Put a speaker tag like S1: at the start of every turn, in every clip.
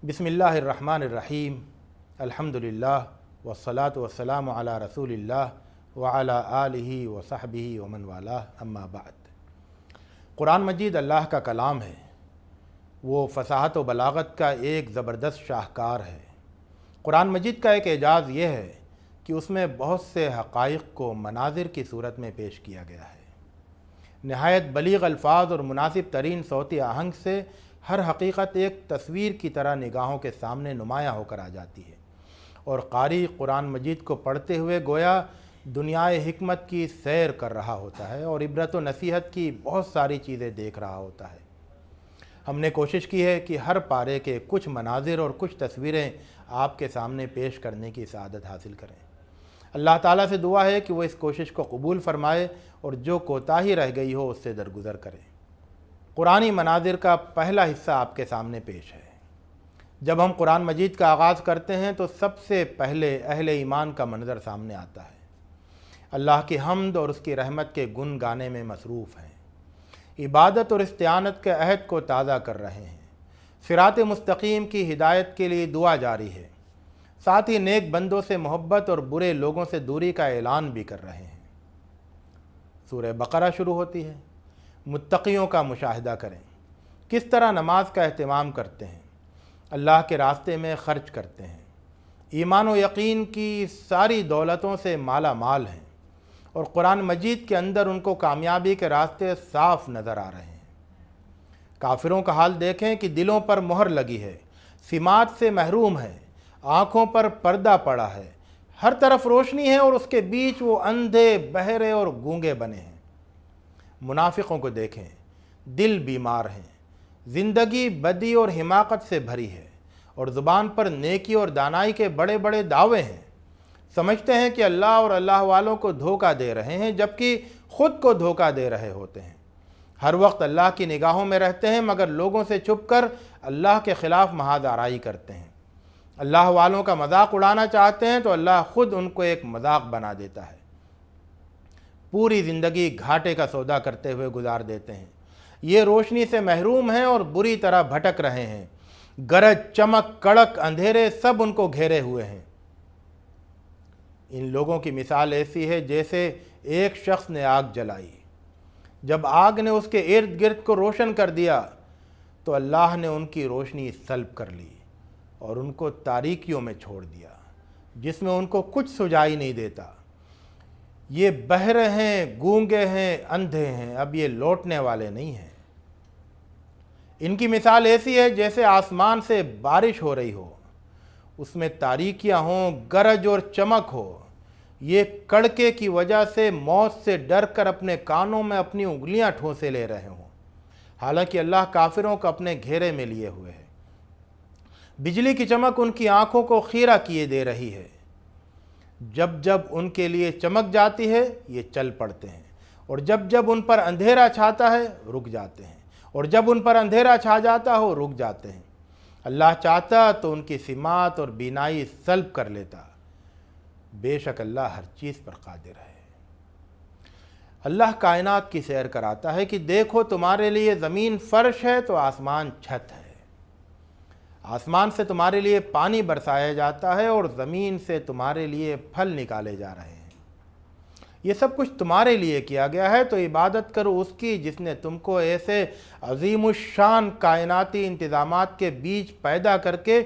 S1: بسم اللہ الرحمن الرحیم الحمدللہ والصلاة والسلام علی رسول اللہ وعلی آلہ وصحبہ ومن والہ اما بعد۔ قرآن مجید اللہ کا کلام ہے، وہ فصاحت و بلاغت کا ایک زبردست شاہکار ہے۔ قرآن مجید کا ایک اعجاز یہ ہے کہ اس میں بہت سے حقائق کو مناظر کی صورت میں پیش کیا گیا ہے۔ نہایت بلیغ الفاظ اور مناسب ترین صوتی آہنگ سے ہر حقیقت ایک تصویر کی طرح نگاہوں کے سامنے نمایاں ہو کر آ جاتی ہے، اور قاری قرآن مجید کو پڑھتے ہوئے گویا دنیائے حکمت کی سیر کر رہا ہوتا ہے اور عبرت و نصیحت کی بہت ساری چیزیں دیکھ رہا ہوتا ہے۔ ہم نے کوشش کی ہے کہ ہر پارے کے کچھ مناظر اور کچھ تصویریں آپ کے سامنے پیش کرنے کی سعادت حاصل کریں۔ اللہ تعالیٰ سے دعا ہے کہ وہ اس کوشش کو قبول فرمائے اور جو کوتاہی رہ گئی ہو اس سے درگزر کرے۔ قرآنی مناظر کا پہلا حصہ آپ کے سامنے پیش ہے۔ جب ہم قرآن مجید کا آغاز کرتے ہیں تو سب سے پہلے اہل ایمان کا منظر سامنے آتا ہے۔ اللہ کی حمد اور اس کی رحمت کے گن گانے میں مصروف ہیں، عبادت اور استعانت کے عہد کو تازہ کر رہے ہیں، صراط مستقیم کی ہدایت کے لیے دعا جاری ہے، ساتھ ہی نیک بندوں سے محبت اور برے لوگوں سے دوری کا اعلان بھی کر رہے ہیں۔ سورہ بقرہ شروع ہوتی ہے۔ متقیوں کا مشاہدہ کریں، کس طرح نماز کا اہتمام کرتے ہیں، اللہ کے راستے میں خرچ کرتے ہیں، ایمان و یقین کی ساری دولتوں سے مالا مال ہیں، اور قرآن مجید کے اندر ان کو کامیابی کے راستے صاف نظر آ رہے ہیں۔ کافروں کا حال دیکھیں کہ دلوں پر مہر لگی ہے، سماعت سے محروم ہے، آنکھوں پر پردہ پڑا ہے، ہر طرف روشنی ہے اور اس کے بیچ وہ اندھے، بہرے اور گونگے بنے ہیں۔ منافقوں کو دیکھیں، دل بیمار ہیں، زندگی بدی اور حماقت سے بھری ہے، اور زبان پر نیکی اور دانائی کے بڑے بڑے دعوے ہیں۔ سمجھتے ہیں کہ اللہ اور اللہ والوں کو دھوکہ دے رہے ہیں، جبکہ خود کو دھوکہ دے رہے ہوتے ہیں۔ ہر وقت اللہ کی نگاہوں میں رہتے ہیں، مگر لوگوں سے چھپ کر اللہ کے خلاف محاذ آرائی کرتے ہیں۔ اللہ والوں کا مذاق اڑانا چاہتے ہیں تو اللہ خود ان کو ایک مذاق بنا دیتا ہے۔ پوری زندگی گھاٹے کا سودا کرتے ہوئے گزار دیتے ہیں۔ یہ روشنی سے محروم ہیں اور بری طرح بھٹک رہے ہیں۔ گرج، چمک، کڑک، اندھیرے سب ان کو گھیرے ہوئے ہیں۔ ان لوگوں کی مثال ایسی ہے جیسے ایک شخص نے آگ جلائی۔ جب آگ نے اس کے ارد گرد کو روشن کر دیا تو اللہ نے ان کی روشنی سلب کر لی اور ان کو تاریکیوں میں چھوڑ دیا، جس میں ان کو کچھ سجائی نہیں دیتا۔ یہ بہرے ہیں، گونگے ہیں، اندھے ہیں، اب یہ لوٹنے والے نہیں ہیں۔ ان کی مثال ایسی ہے جیسے آسمان سے بارش ہو رہی ہو، اس میں تاریکیاں ہوں، گرج اور چمک ہو، یہ کڑکے کی وجہ سے موت سے ڈر کر اپنے کانوں میں اپنی انگلیاں ٹھونسے لے رہے ہوں، حالانکہ اللہ کافروں کو اپنے گھیرے میں لیے ہوئے ہے۔ بجلی کی چمک ان کی آنکھوں کو خیرہ کیے دے رہی ہے۔ جب جب ان کے لیے چمک جاتی ہے یہ چل پڑتے ہیں، اور جب جب ان پر اندھیرا چھاتا ہے رک جاتے ہیں، اور جب ان پر اندھیرا چھا جاتا ہو رک جاتے ہیں۔ اللہ چاہتا تو ان کی سماعت اور بینائی سلب کر لیتا، بے شک اللہ ہر چیز پر قادر ہے۔ اللہ کائنات کی سیر کراتا ہے کہ دیکھو تمہارے لیے زمین فرش ہے تو آسمان چھت ہے، آسمان سے تمہارے لیے پانی برسایا جاتا ہے اور زمین سے تمہارے لیے پھل نکالے جا رہے ہیں۔ یہ سب کچھ تمہارے لیے کیا گیا ہے، تو عبادت کرو اس کی جس نے تم کو ایسے عظیم الشان کائناتی انتظامات کے بیچ پیدا کر کے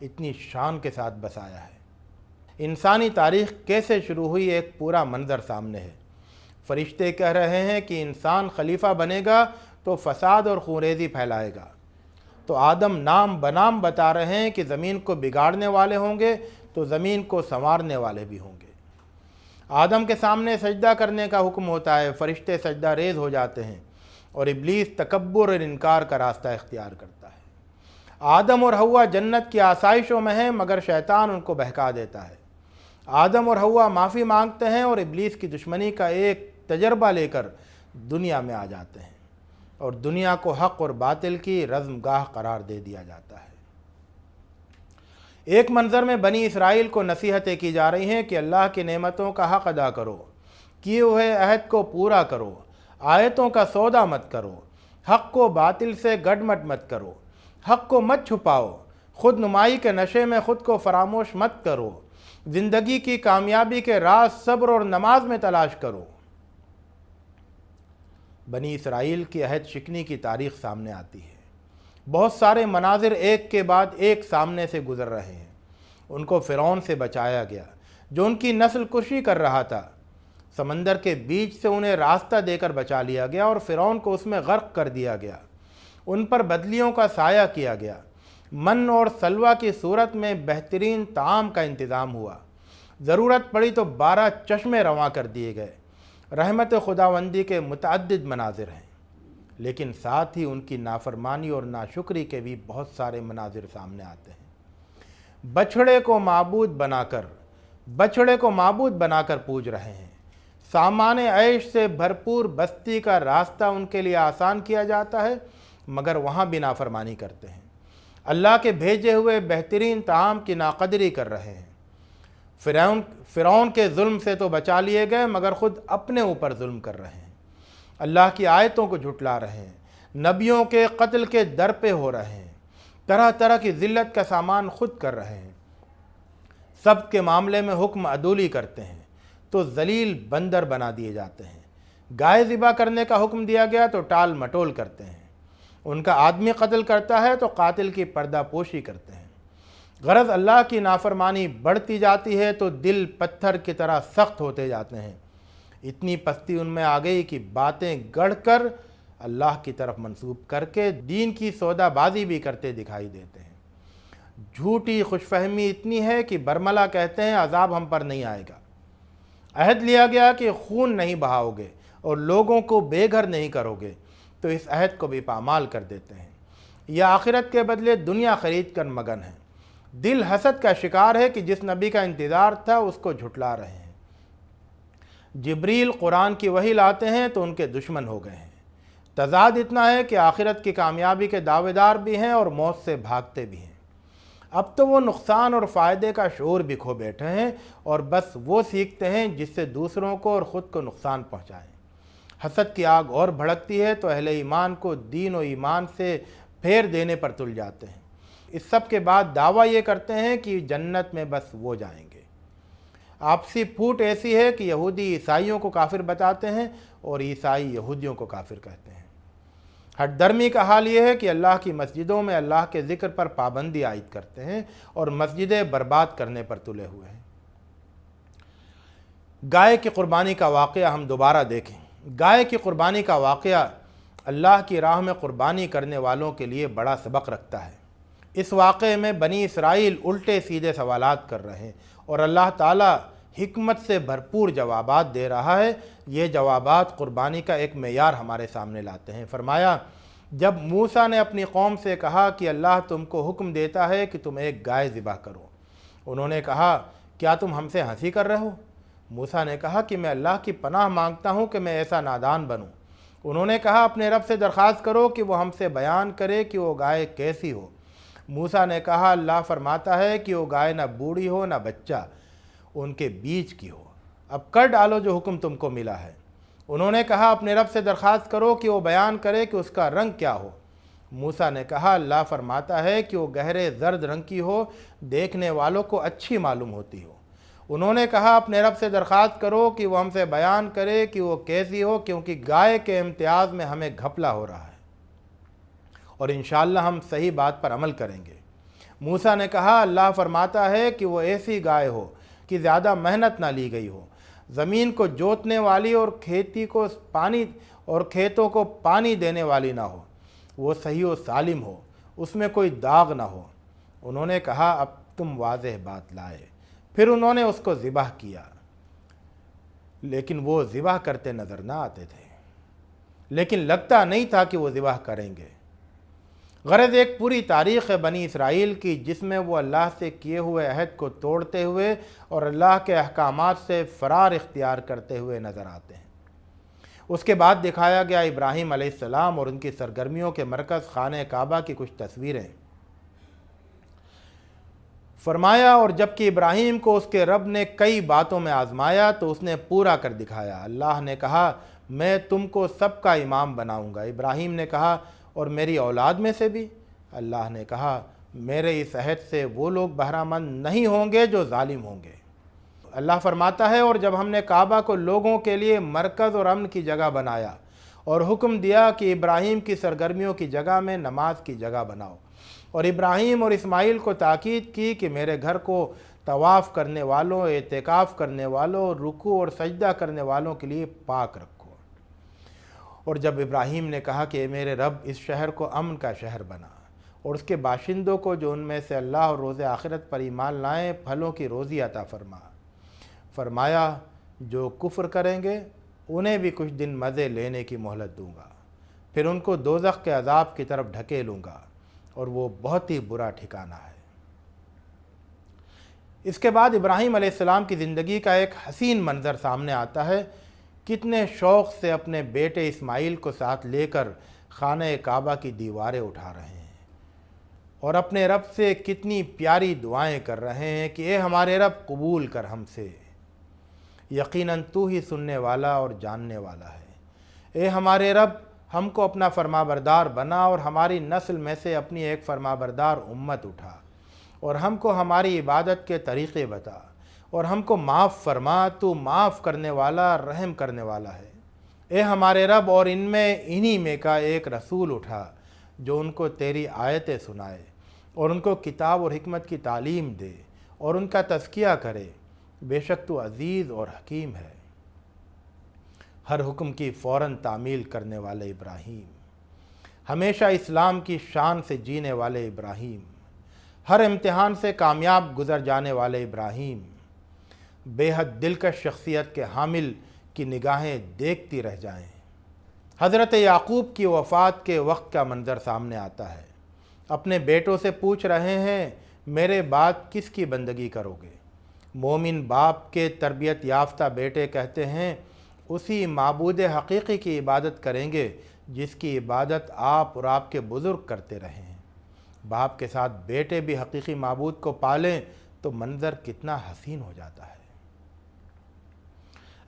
S1: اتنی شان کے ساتھ بسایا ہے۔ انسانی تاریخ کیسے شروع ہوئی ایک پورا منظر سامنے ہے۔ فرشتے کہہ رہے ہیں کہ انسان خلیفہ بنے گا تو فساد اور خونریزی پھیلائے گا، تو آدم نام بنام بتا رہے ہیں کہ زمین کو بگاڑنے والے ہوں گے تو زمین کو سنوارنے والے بھی ہوں گے۔ آدم کے سامنے سجدہ کرنے کا حکم ہوتا ہے، فرشتے سجدہ ریز ہو جاتے ہیں، اور ابلیس تکبر اور انکار کا راستہ اختیار کرتا ہے۔ آدم اور حوا جنت کی آسائشوں میں ہیں، مگر شیطان ان کو بہکا دیتا ہے۔ آدم اور حوا معافی مانگتے ہیں اور ابلیس کی دشمنی کا ایک تجربہ لے کر دنیا میں آ جاتے ہیں، اور دنیا کو حق اور باطل کی رزمگاہ قرار دے دیا جاتا ہے۔ ایک منظر میں بنی اسرائیل کو نصیحتیں کی جا رہی ہیں کہ اللہ کی نعمتوں کا حق ادا کرو، کیے ہوئے عہد کو پورا کرو، آیتوں کا سودا مت کرو، حق کو باطل سے گڈ مٹ مت کرو، حق کو مت چھپاؤ، خود نمائی کے نشے میں خود کو فراموش مت کرو، زندگی کی کامیابی کے راز صبر اور نماز میں تلاش کرو۔ بنی اسرائیل کی عہد شکنی کی تاریخ سامنے آتی ہے۔ بہت سارے مناظر ایک کے بعد ایک سامنے سے گزر رہے ہیں۔ ان کو فرعون سے بچایا گیا جو ان کی نسل کشی کر رہا تھا۔ سمندر کے بیچ سے انہیں راستہ دے کر بچا لیا گیا اور فرعون کو اس میں غرق کر دیا گیا۔ ان پر بدلیوں کا سایہ کیا گیا۔ من اور سلوہ کی صورت میں بہترین طعام کا انتظام ہوا۔ ضرورت پڑی تو 12 چشمے رواں کر دیے گئے۔ رحمت خداوندی کے متعدد مناظر ہیں، لیکن ساتھ ہی ان کی نافرمانی اور ناشکری کے بھی بہت سارے مناظر سامنے آتے ہیں۔ بچھڑے کو معبود بنا کر پوج رہے ہیں۔ سامان عیش سے بھرپور بستی کا راستہ ان کے لیے آسان کیا جاتا ہے، مگر وہاں بھی نافرمانی کرتے ہیں۔ اللہ کے بھیجے ہوئے بہترین طعام کی ناقدری کر رہے ہیں۔ فرعون کے ظلم سے تو بچا لیے گئے، مگر خود اپنے اوپر ظلم کر رہے ہیں۔ اللہ کی آیتوں کو جھٹلا رہے ہیں۔ نبیوں کے قتل کے در پہ ہو رہے ہیں۔ طرح طرح کی ذلت کا سامان خود کر رہے ہیں۔ سب کے معاملے میں حکم عدولی کرتے ہیں تو ذلیل بندر بنا دیے جاتے ہیں۔ گائے ذبح کرنے کا حکم دیا گیا تو ٹال مٹول کرتے ہیں۔ ان کا آدمی قتل کرتا ہے تو قاتل کی پردہ پوشی کرتے ہیں۔ غرض اللہ کی نافرمانی بڑھتی جاتی ہے تو دل پتھر کی طرح سخت ہوتے جاتے ہیں۔ اتنی پستی ان میں آ گئی کہ باتیں گڑھ کر اللہ کی طرف منسوب کر کے دین کی سودا بازی بھی کرتے دکھائی دیتے ہیں۔ جھوٹی خوش فہمی اتنی ہے کہ برملا کہتے ہیں عذاب ہم پر نہیں آئے گا۔ عہد لیا گیا کہ خون نہیں بہاؤ گے اور لوگوں کو بے گھر نہیں کرو گے، تو اس عہد کو بھی پامال کر دیتے ہیں۔ یہ آخرت کے بدلے دنیا خرید کر مگن ہے۔ دل حسد کا شکار ہے کہ جس نبی کا انتظار تھا اس کو جھٹلا رہے ہیں۔ جبریل قرآن کی وحی لاتے ہیں تو ان کے دشمن ہو گئے ہیں۔ تضاد اتنا ہے کہ آخرت کی کامیابی کے دعوے دار بھی ہیں اور موت سے بھاگتے بھی ہیں۔ اب تو وہ نقصان اور فائدے کا شعور بھی کھو بیٹھے ہیں اور بس وہ سیکھتے ہیں جس سے دوسروں کو اور خود کو نقصان پہنچائیں۔ حسد کی آگ اور بھڑکتی ہے تو اہل ایمان کو دین و ایمان سے پھیر دینے پر تل جاتے ہیں۔ اس سب کے بعد دعویٰ یہ کرتے ہیں کہ جنت میں بس وہ جائیں گے۔ آپسی پھوٹ ایسی ہے کہ یہودی عیسائیوں کو کافر بتاتے ہیں اور عیسائی یہودیوں کو کافر کہتے ہیں۔ ہٹ درمی کا حال یہ ہے کہ اللہ کی مسجدوں میں اللہ کے ذکر پر پابندی عائد کرتے ہیں اور مسجدیں برباد کرنے پر تلے ہوئے ہیں۔ گائے کی قربانی کا واقعہ ہم دوبارہ دیکھیں۔ گائے کی قربانی کا واقعہ اللہ کی راہ میں قربانی کرنے والوں کے لیے بڑا سبق رکھتا ہے۔ اس واقعے میں بنی اسرائیل الٹے سیدھے سوالات کر رہے ہیں اور اللہ تعالیٰ حکمت سے بھرپور جوابات دے رہا ہے۔ یہ جوابات قربانی کا ایک معیار ہمارے سامنے لاتے ہیں۔ فرمایا، جب موسیٰ نے اپنی قوم سے کہا کہ اللہ تم کو حکم دیتا ہے کہ تم ایک گائے ذبح کرو، انہوں نے کہا، کیا تم ہم سے ہنسی کر رہے ہو؟ موسیٰ نے کہا کہ میں اللہ کی پناہ مانگتا ہوں کہ میں ایسا نادان بنوں۔ انہوں نے کہا، اپنے رب سے درخواست کرو کہ وہ ہم سے بیان کرے کہ وہ گائے کیسی ہو۔ موسیٰ نے کہا، اللہ فرماتا ہے کہ وہ گائے نہ بوڑھی ہو نہ بچہ، ان کے بیچ کی ہو۔ اب کر ڈالو جو حکم تم کو ملا ہے۔ انہوں نے کہا، اپنے رب سے درخواست کرو کہ وہ بیان کرے کہ اس کا رنگ کیا ہو۔ موسیٰ نے کہا، اللہ فرماتا ہے کہ وہ گہرے زرد رنگ کی ہو، دیکھنے والوں کو اچھی معلوم ہوتی ہو۔ انہوں نے کہا، اپنے رب سے درخواست کرو کہ وہ ہم سے بیان کرے کہ وہ کیسی ہو، کیونکہ گائے کے امتیاز میں ہمیں گھپلا ہو رہا ہے اور انشاءاللہ ہم صحیح بات پر عمل کریں گے۔ موسیٰ نے کہا، اللہ فرماتا ہے کہ وہ ایسی گائے ہو کہ زیادہ محنت نہ لی گئی ہو، زمین کو جوتنے والی اور کھیتوں کو پانی دینے والی نہ ہو، وہ صحیح و سالم ہو، اس میں کوئی داغ نہ ہو۔ انہوں نے کہا، اب تم واضح بات لائے۔ پھر انہوں نے اس کو ذبح کیا، لیکن وہ ذبح کرتے نظر نہ آتے تھے، لیکن لگتا نہیں تھا کہ وہ ذبح کریں گے۔ غرض ایک پوری تاریخ ہے بنی اسرائیل کی جس میں وہ اللہ سے کیے ہوئے عہد کو توڑتے ہوئے اور اللہ کے احکامات سے فرار اختیار کرتے ہوئے نظر آتے ہیں۔ اس کے بعد دکھایا گیا ابراہیم علیہ السلام اور ان کی سرگرمیوں کے مرکز خانہ کعبہ کی کچھ تصویریں۔ فرمایا، اور جبکہ ابراہیم کو اس کے رب نے کئی باتوں میں آزمایا تو اس نے پورا کر دکھایا۔ اللہ نے کہا، میں تم کو سب کا امام بناؤں گا۔ ابراہیم نے کہا، اور میری اولاد میں سے بھی؟ اللہ نے کہا، میرے اس عہد سے وہ لوگ بہرامند نہیں ہوں گے جو ظالم ہوں گے۔ اللہ فرماتا ہے، اور جب ہم نے کعبہ کو لوگوں کے لیے مرکز اور امن کی جگہ بنایا اور حکم دیا کہ ابراہیم کی سرگرمیوں کی جگہ میں نماز کی جگہ بناؤ، اور ابراہیم اور اسماعیل کو تاکید کی کہ میرے گھر کو طواف کرنے والوں، اعتکاف کرنے والوں، رکوع اور سجدہ کرنے والوں کے لیے پاک رکھو۔ اور جب ابراہیم نے کہا کہ اے میرے رب، اس شہر کو امن کا شہر بنا، اور اس کے باشندوں کو جو ان میں سے اللہ اور روز آخرت پر ایمان لائیں پھلوں کی روزی عطا فرما۔ فرمایا جو کفر کریں گے انہیں بھی کچھ دن مزے لینے کی مہلت دوں گا، پھر ان کو دوزخ کے عذاب کی طرف ڈھکیلوں گا، اور وہ بہت ہی برا ٹھکانہ ہے۔ اس کے بعد ابراہیم علیہ السلام کی زندگی کا ایک حسین منظر سامنے آتا ہے۔ کتنے شوق سے اپنے بیٹے اسماعیل کو ساتھ لے کر خانہ کعبہ کی دیواریں اٹھا رہے ہیں، اور اپنے رب سے کتنی پیاری دعائیں کر رہے ہیں کہ اے ہمارے رب، قبول کر ہم سے، یقیناً تو ہی سننے والا اور جاننے والا ہے۔ اے ہمارے رب، ہم کو اپنا فرمانبردار بنا اور ہماری نسل میں سے اپنی ایک فرمانبردار امت اٹھا، اور ہم کو ہماری عبادت کے طریقے بتا، اور ہم کو معاف فرما، تو معاف کرنے والا، رحم کرنے والا ہے۔ اے ہمارے رب، اور انہی میں کا ایک رسول اٹھا جو ان کو تیری آیتیں سنائے، اور ان کو کتاب اور حکمت کی تعلیم دے، اور ان کا تزکیہ کرے، بے شک تو عزیز اور حکیم ہے۔ ہر حکم کی فوراً تعمیل کرنے والے ابراہیم، ہمیشہ اسلام کی شان سے جینے والے ابراہیم، ہر امتحان سے کامیاب گزر جانے والے ابراہیم، بے حد دلکش شخصیت کے حامل کی نگاہیں دیکھتی رہ جائیں۔ حضرت یعقوب کی وفات کے وقت کا منظر سامنے آتا ہے۔ اپنے بیٹوں سے پوچھ رہے ہیں، میرے بعد کس کی بندگی کرو گے؟ مومن باپ کے تربیت یافتہ بیٹے کہتے ہیں، اسی معبود حقیقی کی عبادت کریں گے جس کی عبادت آپ اور آپ کے بزرگ کرتے رہے ہیں۔ باپ کے ساتھ بیٹے بھی حقیقی معبود کو پالیں تو منظر کتنا حسین ہو جاتا ہے۔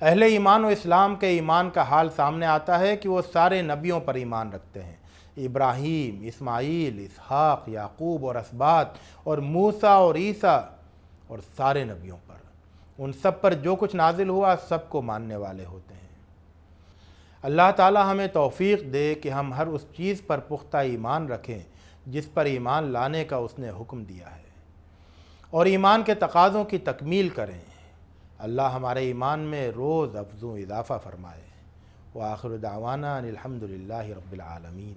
S1: اہل ایمان و اسلام کے ایمان کا حال سامنے آتا ہے کہ وہ سارے نبیوں پر ایمان رکھتے ہیں، ابراہیم، اسماعیل، اسحاق، یعقوب اور اسباط، اور موسیٰ اور عیسیٰ، اور سارے نبیوں پر، ان سب پر جو کچھ نازل ہوا سب کو ماننے والے ہوتے ہیں۔ اللہ تعالی ہمیں توفیق دے کہ ہم ہر اس چیز پر پختہ ایمان رکھیں جس پر ایمان لانے کا اس نے حکم دیا ہے، اور ایمان کے تقاضوں کی تکمیل کریں۔ اللہ ہمارے ایمان میں روز افزوں اضافہ فرمائے۔ وآخر دعوانا ان الحمد للہ رب العالمین۔